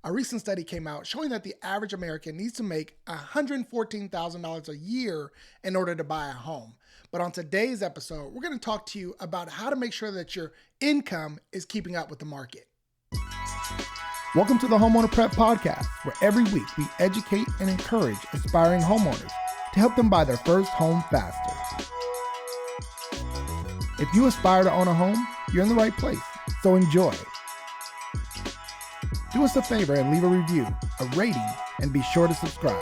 A recent study came out showing that the average American needs to make $114,000 a year in order to buy a home. But on today's episode, we're going to talk to you about how to make sure that your income is keeping up with the market. Welcome to the Homeowner Prep podcast, where every week we educate and encourage aspiring homeowners to help them buy their first home faster. If you aspire to own a home, you're in the right place, so enjoy. Do us a favor and leave a review, a rating, and be sure to subscribe.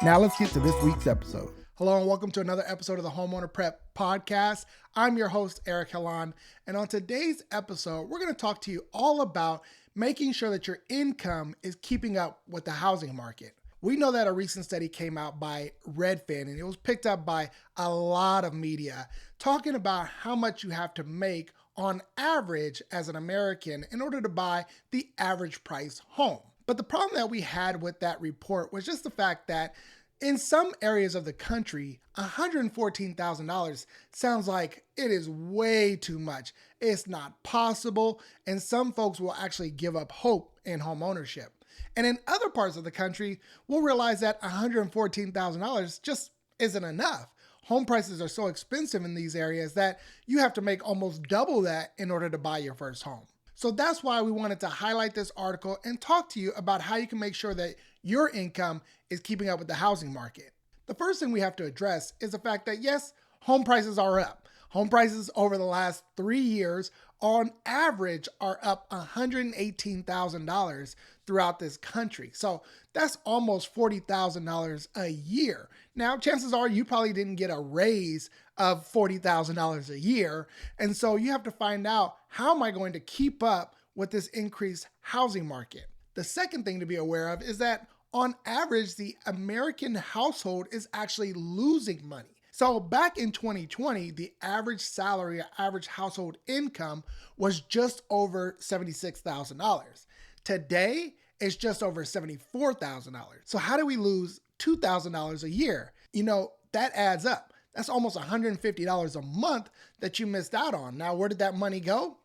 Now let's get to this week's episode. Hello and welcome to another episode of the Homeowner Prep podcast. I'm your host, Eric Helland, and on today's episode, we're going to talk to you all about making sure that your income is keeping up with the housing market. We know that a recent study came out by Redfin, and it was picked up by a lot of media, talking about how much you have to make on average as an American in order to buy the average price home. But the problem that we had with that report was just the fact that in some areas of the country, $114,000 sounds like it is way too much. It's not possible, and some folks will actually give up hope in home ownership. And in other parts of the country, we'll realize that $114,000 just isn't enough. Home prices are so expensive in these areas that you have to make almost double that in order to buy your first home. So that's why we wanted to highlight this article and talk to you about how you can make sure that your income is keeping up with the housing market. The first thing we have to address is the fact that yes, home prices are up. Home prices over the last 3 years on average are up $118,000 throughout this country. So that's almost $40,000 a year. Now, chances are you probably didn't get a raise of $40,000 a year. And so you have to find out, how am I going to keep up with this increased housing market? The second thing to be aware of is that on average, the American household is actually losing money. So back in 2020, the average salary, average household income was just over $76,000. Today, it's just over $74,000. So how do we lose $2,000 a year? You know, that adds up. That's almost $150 a month that you missed out on. Now, where did that money go?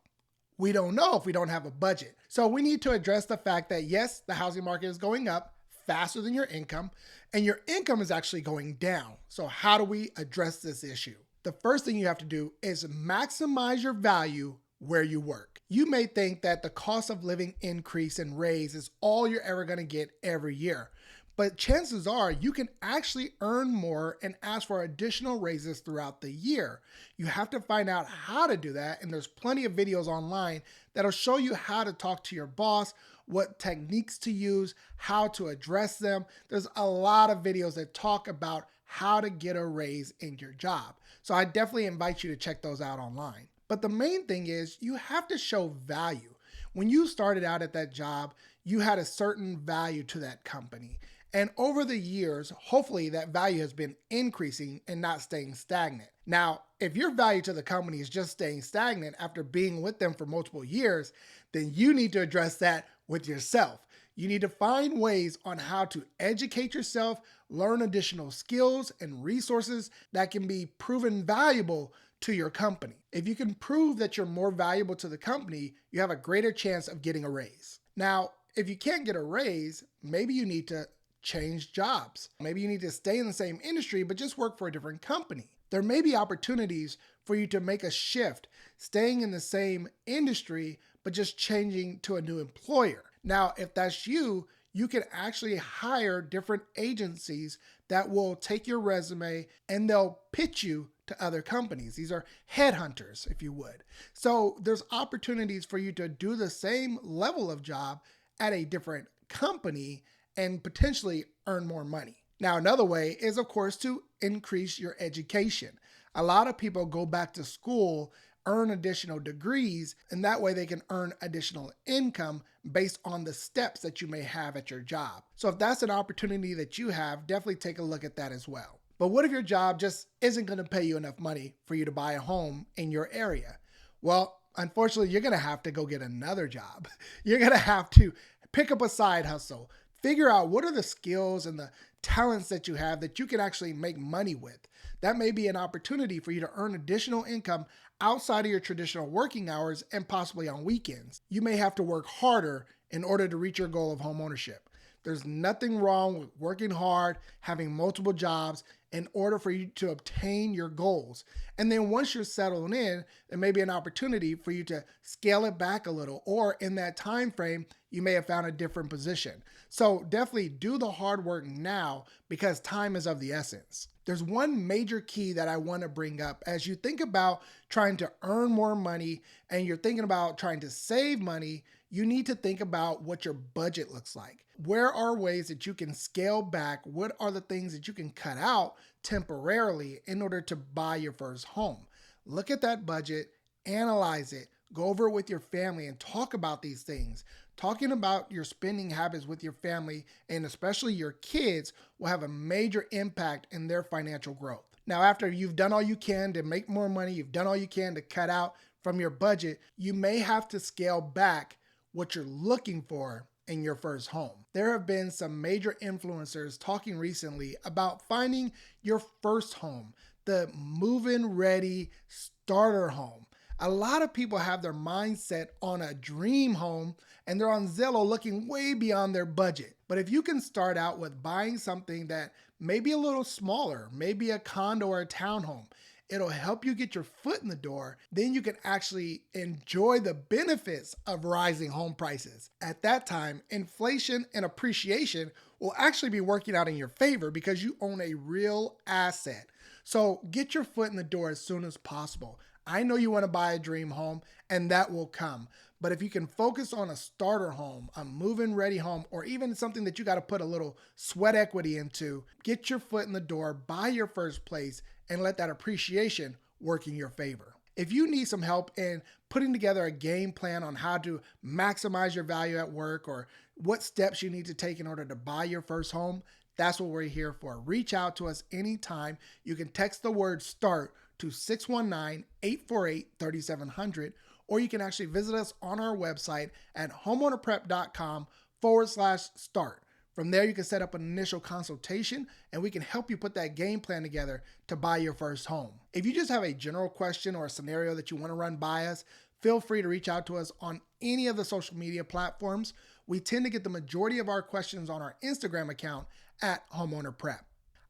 We don't know if we don't have a budget. So we need to address the fact that yes, the housing market is going up faster than your income, and your income is actually going down. So how do we address this issue? The first thing you have to do is maximize your value where you work. You may think that the cost of living increase and raise is all you're ever going to get every year, but chances are you can actually earn more and ask for additional raises throughout the year. You have to find out how to do that, and there's plenty of videos online that'll show you how to talk to your boss, what techniques to use, how to address them. There's a lot of videos that talk about how to get a raise in your job. So I definitely invite you to check those out online. But the main thing is you have to show value. When you started out at that job, you had a certain value to that company. And over the years, hopefully that value has been increasing and not staying stagnant. Now, if your value to the company is just staying stagnant after being with them for multiple years, then you need to address that with yourself. You need to find ways on how to educate yourself, learn additional skills and resources that can be proven valuable to your company. If you can prove that you're more valuable to the company, you have a greater chance of getting a raise. Now, if you can't get a raise, maybe you need to change jobs. Maybe you need to stay in the same industry, but just work for a different company. There may be opportunities for you to make a shift, staying in the same industry, but just changing to a new employer. Now, if that's you, you can actually hire different agencies that will take your resume and they'll pitch you to other companies. These are headhunters, if you would. So there's opportunities for you to do the same level of job at a different company and potentially earn more money. Now, another way is, of course, to increase your education. A lot of people go back to school, earn additional degrees, and that way they can earn additional income based on the steps that you may have at your job. So if that's an opportunity that you have, definitely take a look at that as well. But what if your job just isn't going to pay you enough money for you to buy a home in your area? Well, unfortunately, you're going to have to go get another job. You're going to have to pick up a side hustle, figure out what are the skills and the talents that you have that you can actually make money with. That may be an opportunity for you to earn additional income outside of your traditional working hours and possibly on weekends. You may have to work harder in order to reach your goal of homeownership. There's nothing wrong with working hard, having multiple jobs in order for you to obtain your goals. And then once you're settled in, there may be an opportunity for you to scale it back a little, or in that time frame, you may have found a different position. So definitely do the hard work now because time is of the essence. There's one major key that I want to bring up as you think about trying to earn more money and you're thinking about trying to save money. You need to think about what your budget looks like. Where are ways that you can scale back? What are the things that you can cut out temporarily in order to buy your first home? Look at that budget, analyze it, go over it with your family and talk about these things. Talking about your spending habits with your family and especially your kids will have a major impact in their financial growth. Now, after you've done all you can to make more money, you've done all you can to cut out from your budget, you may have to scale back what you're looking for in your first home. There have been some major influencers talking recently about finding your first home, the move-in ready starter home. A lot of people have their mindset on a dream home and they're on Zillow looking way beyond their budget. But if you can start out with buying something that may be a little smaller, maybe a condo or a townhome, it'll help you get your foot in the door. Then you can actually enjoy the benefits of rising home prices. At that time, inflation and appreciation will actually be working out in your favor because you own a real asset. So get your foot in the door as soon as possible. I know you want to buy a dream home and that will come. But if you can focus on a starter home, a move-in ready home, or even something that you got to put a little sweat equity into, get your foot in the door, buy your first place, and let that appreciation work in your favor. If you need some help in putting together a game plan on how to maximize your value at work or what steps you need to take in order to buy your first home, that's what we're here for. Reach out to us anytime. You can text the word START to 619-848-3700, or you can actually visit us on our website at homeownerprep.com/start. From there, you can set up an initial consultation and we can help you put that game plan together to buy your first home. If you just have a general question or a scenario that you want to run by us, feel free to reach out to us on any of the social media platforms. We tend to get the majority of our questions on our Instagram account at Homeowner Prep.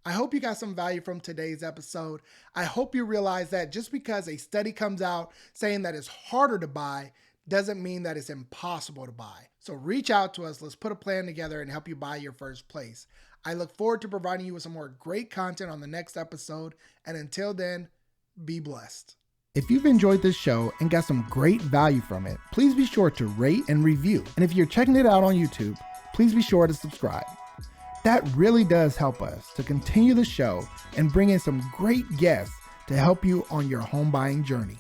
I hope you got some value from today's episode. I hope you realize that just because a study comes out saying that it's harder to buy doesn't mean that it's impossible to buy. So reach out to us. Let's put a plan together and help you buy your first place. I look forward to providing you with some more great content on the next episode. And until then, be blessed. If you've enjoyed this show and got some great value from it, please be sure to rate and review. And if you're checking it out on YouTube, please be sure to subscribe. That really does help us to continue the show and bring in some great guests to help you on your home buying journey.